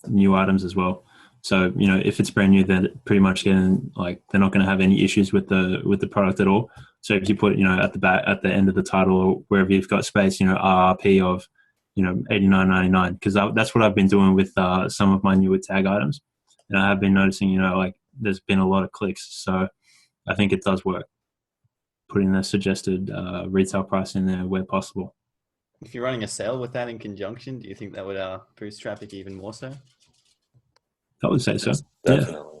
new items as well. So, if it's brand new, they're pretty much getting they're not going to have any issues with the product at all. So if you put, at the back, at the end of the title or wherever you've got space, RRP of, $89.99, because that's what I've been doing with some of my newer tag items. And I have been noticing, there's been a lot of clicks. So I think it does work, putting the suggested retail price in there where possible. If you're running a sale with that in conjunction, do you think that would boost traffic even more so? I would say so. Definitely. Yeah.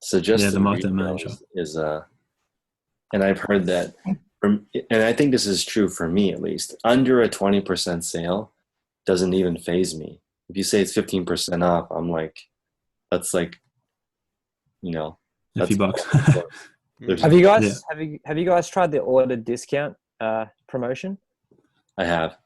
Suggested the market retail manager is and I've heard that, and I think this is true for me at least. Under a 20% sale doesn't even faze me. If you say it's 15% off, I'm like, that's like, a few bucks. Have you guys tried the order discount promotion? I have.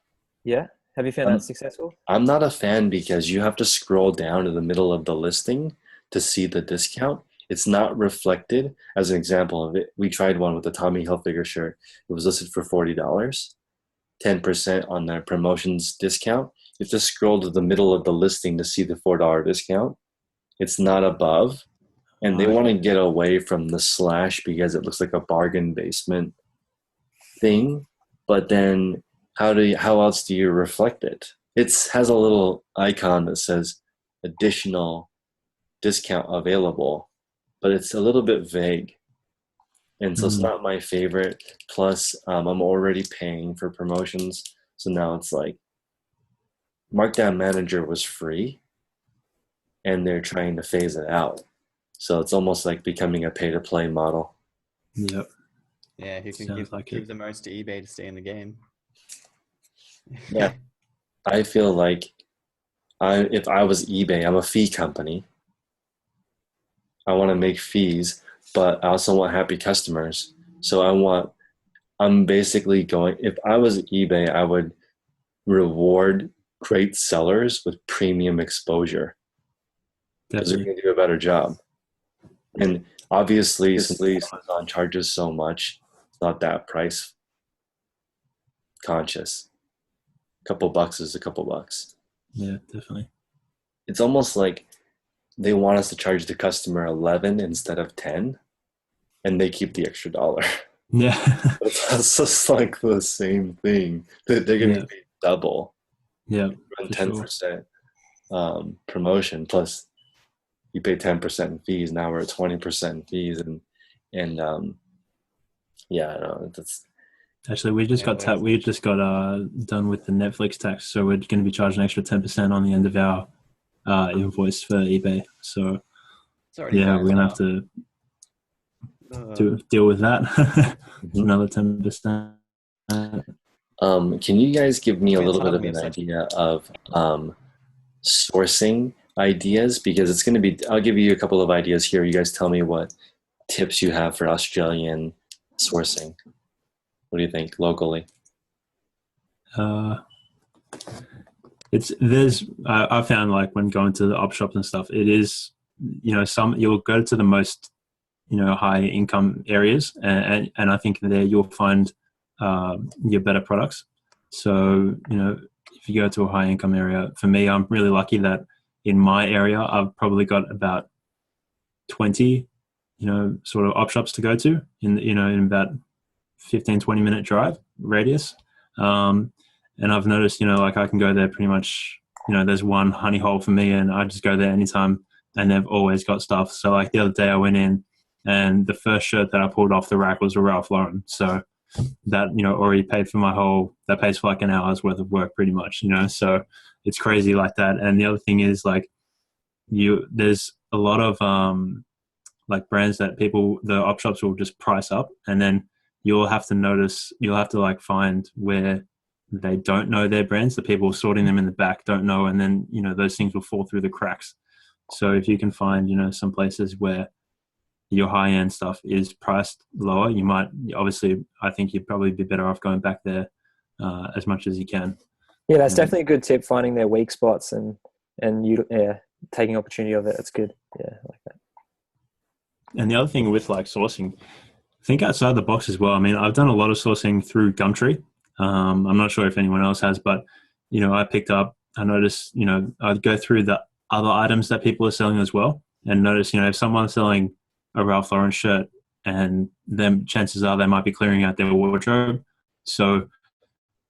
Yeah. Have you found that successful? I'm not a fan because you have to scroll down to the middle of the listing to see the discount. It's not reflected. As an example of it, we tried one with the Tommy Hilfiger shirt. It was listed for $40, 10% on their promotions discount. You have to scroll to the middle of the listing to see the $4 discount. It's not above. And they want to get away from the slash because it looks like a bargain basement thing. But then how else do you reflect it? It has a little icon that says additional discount available, but it's a little bit vague. And so it's not my favorite. Plus, I'm already paying for promotions. So now it's like Markdown Manager was free and they're trying to phase it out. So it's almost like becoming a pay-to-play model. Yep. Yeah, who can give the most to eBay to stay in the game? Yeah. I feel like if I was eBay, I'm a fee company. I want to make fees, but I also want happy customers. So I'm basically going, if I was eBay, I would reward great sellers with premium exposure. Because they're going to do a better job. And obviously, since Amazon charges so much, it's not that price conscious. A couple bucks is a couple bucks. Yeah, definitely. It's almost like they want us to charge the customer 11 instead of 10. and they keep the extra dollar. Yeah. That's just like the same thing. They're going to pay double. Yeah. Run For 10% promotion, plus you pay 10% in fees. Now we're at 20% in fees, and yeah, I know that's. Actually, we just got done with the Netflix tax, so we're going to be charging an extra 10% on the end of our invoice for eBay. So yeah, we're going to have to deal with that. It's another 10%. Can you guys give me a little bit of an idea of sourcing ideas? Because it's going to be, I'll give you a couple of ideas here. You guys tell me what tips you have for Australian sourcing. What do you think locally? I found like when going to the op shops and stuff, it is, you'll go to the most, high income areas, and I think there you'll find your better products. So, if you go to a high income area, for me, I'm really lucky that in my area, I've probably got about 20, sort of op shops to go to in about 15, 20 minute drive radius. And I've noticed, like I can go there pretty much, there's one honey hole for me and I just go there anytime and they've always got stuff. So like the other day I went in and the first shirt that I pulled off the rack was a Ralph Lauren. So that, already paid for that pays for like an hour's worth of work pretty much, so it's crazy like that. And the other thing is like there's a lot of like brands that the op shops will just price up, and then you'll have to like find where they don't know their brands. The people sorting them in the back don't know, and then those things will fall through the cracks. So if you can find some places where your high end stuff is priced lower, you might I think you'd probably be better off going back there as much as you can. Yeah, that's definitely a good tip. Finding their weak spots and taking opportunity of it. That's good. Yeah, I like that. And the other thing with like sourcing, think outside the box as well. I mean, I've done a lot of sourcing through Gumtree. I'm not sure if anyone else has, but I noticed, I'd go through the other items that people are selling as well, and notice, if someone's selling a Ralph Lauren shirt, and then chances are they might be clearing out their wardrobe. So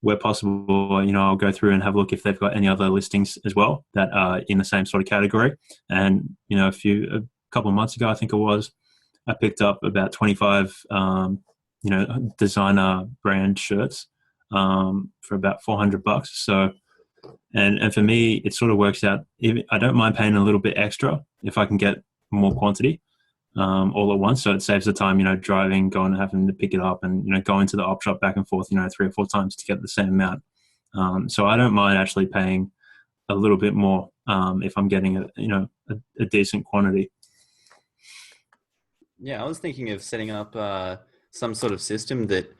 where possible, I'll go through and have a look if they've got any other listings as well that are in the same sort of category. And, a couple of months ago, I think it was, I picked up about 25, designer brand shirts for about $400. So, and for me, it sort of works out. I don't mind paying a little bit extra if I can get more quantity all at once. So it saves the time, driving, going and having to pick it up, and going to the op shop back and forth, 3 or 4 times to get the same amount. So I don't mind actually paying a little bit more if I'm getting a decent quantity. Yeah, I was thinking of setting up some sort of system that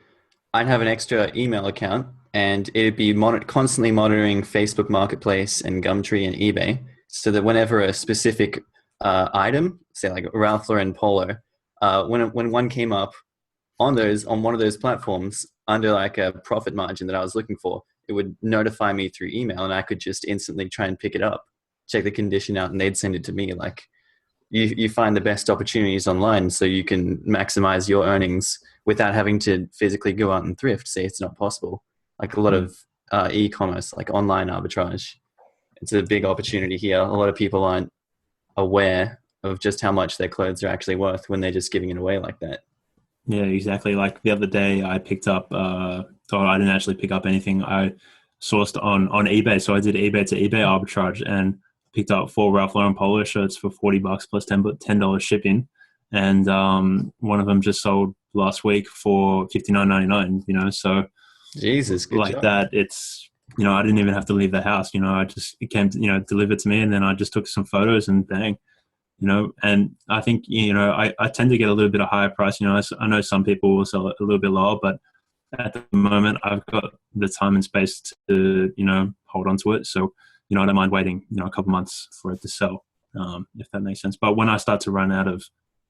I'd have an extra email account, and it'd be constantly monitoring Facebook Marketplace and Gumtree and eBay, so that whenever a specific item, say like a Ralph Lauren polo, when one came up on one of those platforms under like a profit margin that I was looking for, it would notify me through email, and I could just instantly try and pick it up, check the condition out, and they'd send it to me. Like, you find the best opportunities online so you can maximize your earnings without having to physically go out and thrift. Say it's not possible. Like a lot of e-commerce, like online arbitrage, it's a big opportunity here. A lot of people aren't aware of just how much their clothes are actually worth when they're just giving it away like that. Yeah, exactly. Like the other day I picked up, I didn't actually pick up anything. I sourced on eBay. So I did eBay to eBay arbitrage and picked up 4 Ralph Lauren polo shirts for $40 plus $10 shipping. And one of them just sold last week for $59.99, so Jesus, good like job. that. It's, I didn't even have to leave the house, it came, delivered to me, and then I just took some photos and bang, and I think, I tend to get a little bit of higher price. I know some people will sell it a little bit lower, but at the moment I've got the time and space to, hold on to it. So, I don't mind waiting, a couple months for it to sell, if that makes sense. But when I start to run out of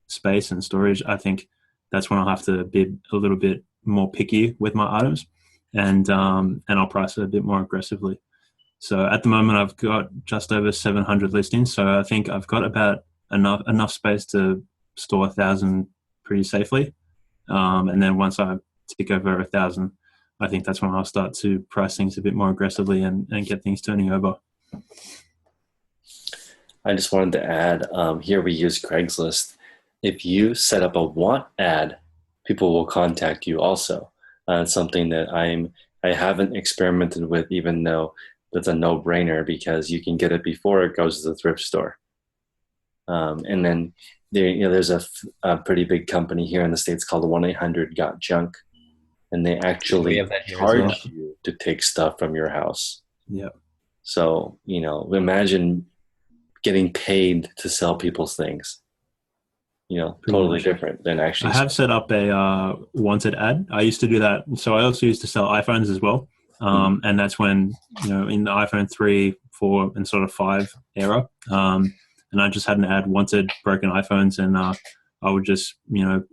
space and storage, I think that's when I'll have to be a little bit more picky with my items, and I'll price it a bit more aggressively. So at the moment I've got just over 700 listings. So I think I've got about enough space to store 1,000 pretty safely. And then once I tick over 1,000, I think that's when I'll start to price things a bit more aggressively and get things turning over. I just wanted to add, here we use Craigslist. If you set up a want ad, people will contact you also. It's something that I haven't experimented with, even though that's a no-brainer, because you can get it before it goes to the thrift store. And then there's a pretty big company here in the States called 1-800-GOT-JUNK, and they actually charge you to take stuff from your house. Yeah. So, imagine getting paid to sell people's things. Totally different than actually. I have set up a wanted ad. I used to do that. So I also used to sell iPhones as well. And that's when, in the iPhone 3, 4, and sort of 5 era, and I just had an ad, wanted broken iPhones, and I would just, $50,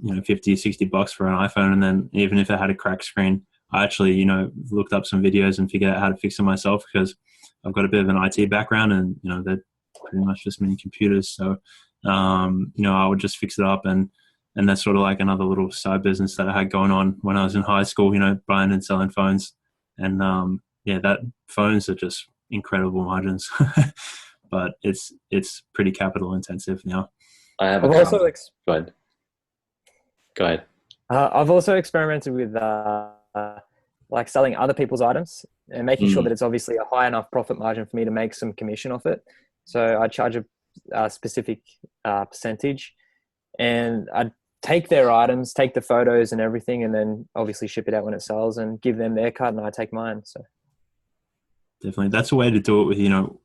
$60 for an iPhone. And then even if it had a cracked screen, I actually, looked up some videos and figured out how to fix it myself, because I've got a bit of an IT background, and, they're pretty much just mini computers. So, I would just fix it up, and that's sort of like another little side business that I had going on when I was in high school, buying and selling phones. And, that phones are just incredible margins, but it's pretty capital intensive now. I have I've also Go ahead. I've also experimented with like selling other people's items and making sure that it's obviously a high enough profit margin for me to make some commission off it. So I charge a specific percentage, and I'd take their items, take the photos and everything, and then obviously ship it out when it sells and give them their cut, and I take mine. So definitely, that's a way to do it with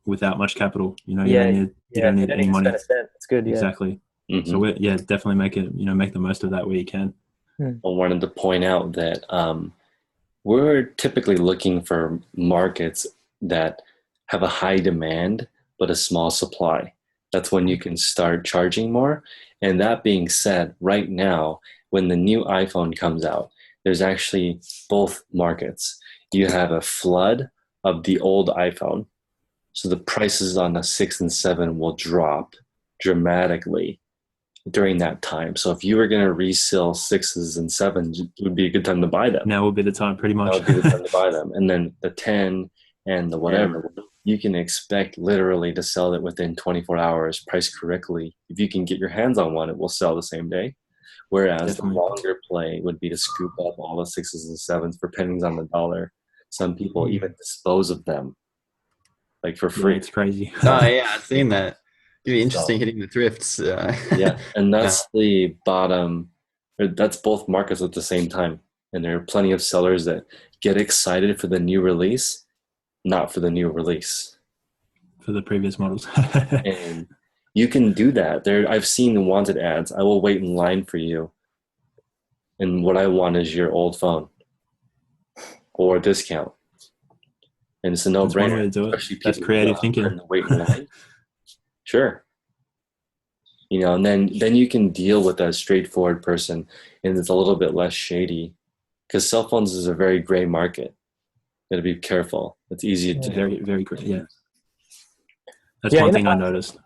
without much capital. You don't need any money. It's good. Yeah. Exactly. Mm-hmm. So definitely make it. Make the most of that where you can. I wanted to point out that we're typically looking for markets that have a high demand but a small supply. That's when you can start charging more. And that being said, right now, when the new iPhone comes out, there's actually both markets. You have a flood of the old iPhone. So the prices on the 6 and 7 will drop dramatically during that time. So if you were going to resell 6s and 7s, it would be a good time to buy them. Now would be the time, pretty much. Now would be the time to buy them. And then the 10 and the whatever, you can expect literally to sell it within 24 hours, priced correctly. If you can get your hands on one, it will sell the same day. Whereas the longer play would be to scoop up all the 6s and 7s for pennies on the dollar. Some people even dispose of them, like for free. Yeah, it's crazy. Oh yeah, I've seen that. It'd be interesting hitting the thrifts. Yeah, and that's the bottom. That's both markets at the same time. And there are plenty of sellers that get excited for the new release, not for the new release. For the previous models. And you can do that. I've seen the wanted ads. I will wait in line for you. And what I want is your old phone or a discount. And it's a no-brainer. That's one way to do it. That's creative thinking. Wait in line. Sure. And then you can deal with a straightforward person, and it's a little bit less shady, because cell phones is a very gray market. You gotta be careful. It's easy to very, very gray. Yeah. That's one thing I noticed.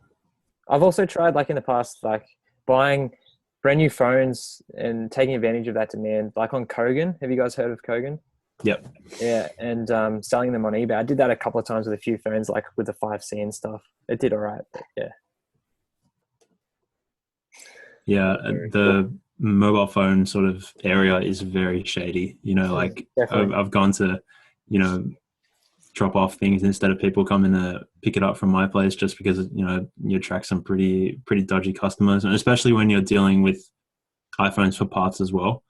I've also tried, like in the past, like buying brand new phones and taking advantage of that demand, like on Kogan. Have you guys heard of Kogan? Yep. Yeah, and selling them on eBay. I did that a couple of times with a few phones, like with the 5C and stuff. It did all right, but yeah. Yeah, the mobile phone sort of area is very shady. Like I've gone to, drop off things instead of people coming to pick it up from my place, just because, you attract some pretty dodgy customers, and especially when you're dealing with iPhones for parts as well.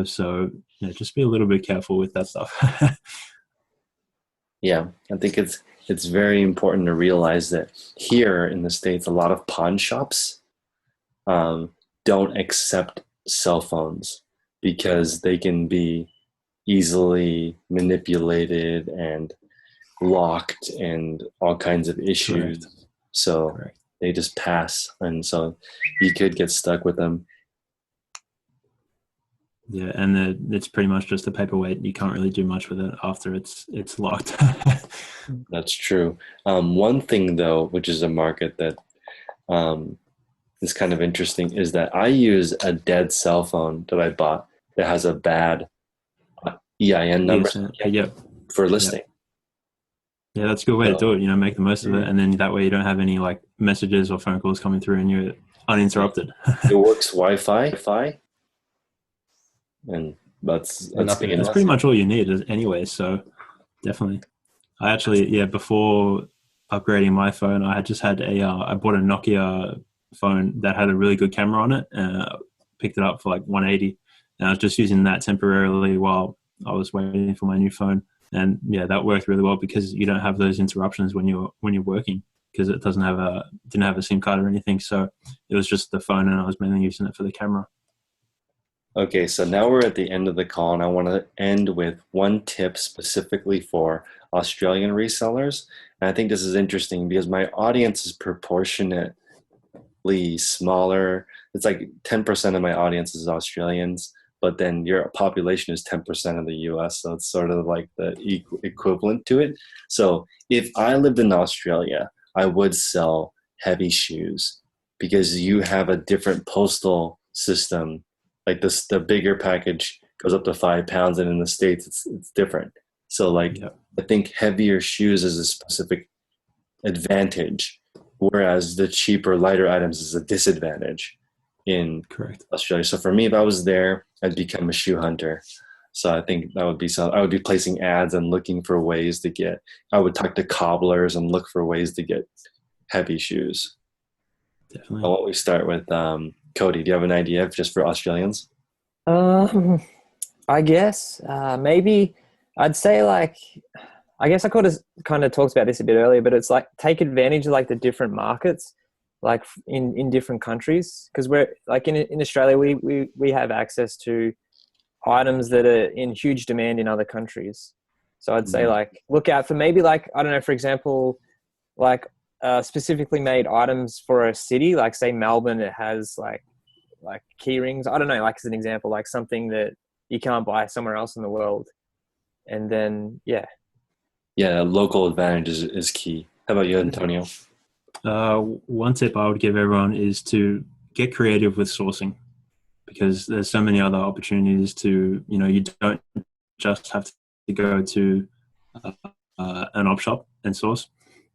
So just be a little bit careful with that stuff. Yeah, I think it's very important to realize that here in the States, a lot of pawn shops don't accept cell phones because they can be easily manipulated and locked and all kinds of issues. Correct. So they just pass, and so you could get stuck with them. Yeah, and it's pretty much just a paperweight. You can't really do much with it after it's locked. That's true. One thing though, which is a market that is kind of interesting is that I use a dead cell phone that I bought that has a bad EIN number Yep. for listing. Yeah, that's a good way to do it. You know, make the most of it, and then that way you don't have any like messages or phone calls coming through, and you're uninterrupted. It works Wi-Fi, and that's pretty much all you need anyway. So definitely, I actually before upgrading my phone, I had just had I bought a Nokia phone that had a really good camera on it. Picked it up for like 180, and I was just using that temporarily while I was waiting for my new phone. And yeah, that worked really well because you don't have those interruptions when you're working, because it didn't have a SIM card or anything. So it was just the phone, and I was mainly using it for the camera. Okay, so now we're at the end of the call, and I want to end with one tip specifically for Australian resellers. And I think this is interesting because my audience is proportionately smaller. It's like 10% of my audience is Australians, but then your population is 10% of the US, so it's sort of like the equivalent to it. So if I lived in Australia, I would sell heavy shoes because you have a different postal system. Like the bigger package goes up to 5 pounds, and in the States it's different. So like I think heavier shoes is a specific advantage, whereas the cheaper, lighter items is a disadvantage in Australia. So for me, if I was there, I'd become a shoe hunter. So I think that would be I would be placing ads and looking for ways to get, I would talk to cobblers and look for ways to get heavy shoes. Definitely. Why don't we start with Cody? Do you have an idea just for Australians? I guess maybe I'd say I guess I could have kind of talked about this a bit earlier, but it's like take advantage of like the different markets, like in different countries, because we're like in Australia we have access to items that are in huge demand in other countries. So I'd say like look out for maybe like, I don't know, for example, like specifically made items for a city, like say Melbourne, it has like key rings, I don't know, like as an example, like something that you can't buy somewhere else in the world. And then local advantage is key. How about you, Antonio? One tip I would give everyone is to get creative with sourcing, because there's so many other opportunities to, you don't just have to go to an op shop and source.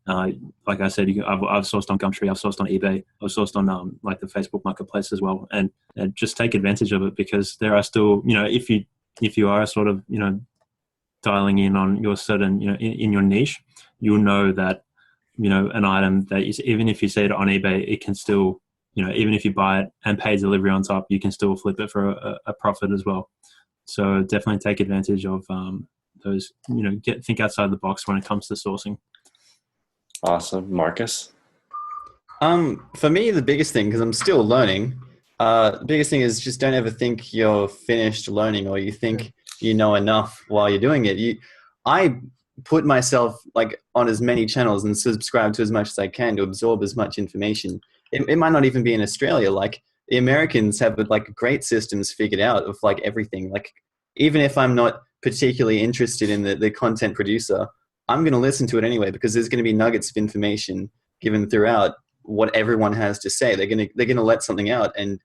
Like I said, I've sourced on Gumtree, I've sourced on eBay, I've sourced on like the Facebook marketplace as well, and just take advantage of it, because there are still, if you are sort of, dialing in on your certain, in your niche, you'll know that, an item that is, even if you see it on eBay, it can still, even if you buy it and pay delivery on top, you can still flip it for a profit as well. So definitely take advantage of those, think outside the box when it comes to sourcing. Awesome. Marcus? For me, the biggest thing, because I'm still learning, the biggest thing is just don't ever think you're finished learning, or you think you know enough while you're doing it. I put myself like on as many channels and subscribe to as much as I can to absorb as much information. It might not even be in Australia. Like the Americans have like great systems figured out of like everything. Like even if I'm not particularly interested in the content producer, I'm going to listen to it anyway, because there's going to be nuggets of information given throughout what everyone has to say. They're going to let something out. And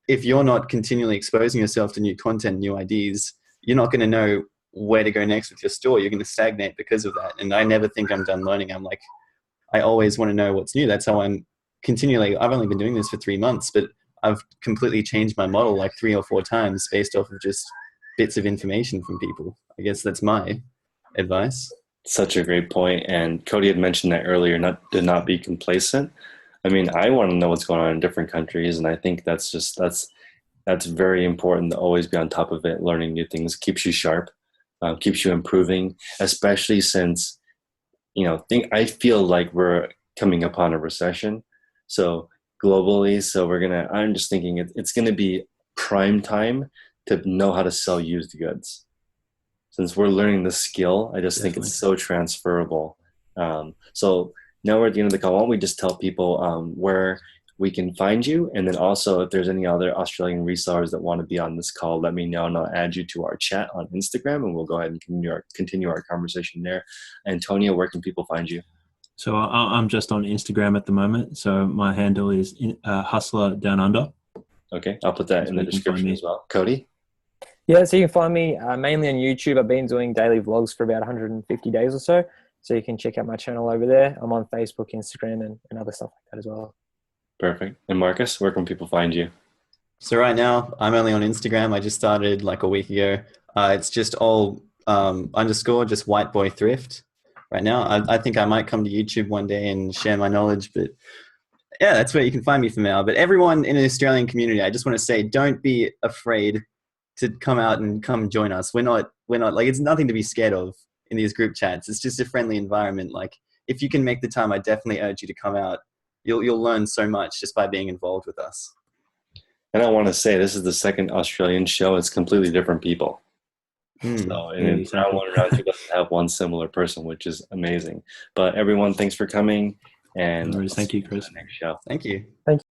if you're not continually exposing yourself to new content, new ideas, you're not going to know where to go next with your store. You're going to stagnate because of that. And I never think I'm done learning. I'm like, I always want to know what's new. That's how I'm continually, I've only been doing this for 3 months, but I've completely changed my model like 3 or 4 times based off of just bits of information from people. I guess that's my advice. Such a great point. And Cody had mentioned that earlier, to not be complacent. I mean, I want to know what's going on in different countries. And I think that's very important to always be on top of it. Learning new things keeps you sharp, keeps you improving, especially since, I feel like we're coming upon a recession. So globally, I'm just thinking it's going to be prime time to know how to sell used goods. Since we're learning the skill, I just think it's so transferable. So now we're at the end of the call. Why don't we just tell people where we can find you? And then also, if there's any other Australian resellers that want to be on this call, let me know, and I'll add you to our chat on Instagram, and we'll go ahead and continue our conversation there. Antonio, where can people find you? So I'm just on Instagram at the moment. So my handle is Hustler Down Under. Okay, I'll put that That's in where the you can find description me. as well. Cody? Yeah, so you can find me mainly on YouTube. I've been doing daily vlogs for about 150 days or so. So you can check out my channel over there. I'm on Facebook, Instagram, and other stuff like that as well. Perfect. And Marcus, where can people find you? So right now, I'm only on Instagram. I just started like a week ago. It's just all underscore, just white boy thrift. Right now, I think I might come to YouTube one day and share my knowledge, but yeah, that's where you can find me for now. But everyone in the Australian community, I just want to say, don't be afraid to come out and come join us. We're not like, it's nothing to be scared of in these group chats. It's just a friendly environment. Like, if you can make the time, I definitely urge you to come out. You'll learn so much just by being involved with us. And I want to say this is the second Australian show. It's completely different people. So, and Yeah, in exactly. round one and round two doesn't have one similar person, which is amazing. But everyone, thanks for coming. And No worries. Thank you, Chris. next show. Thank you. Thank you.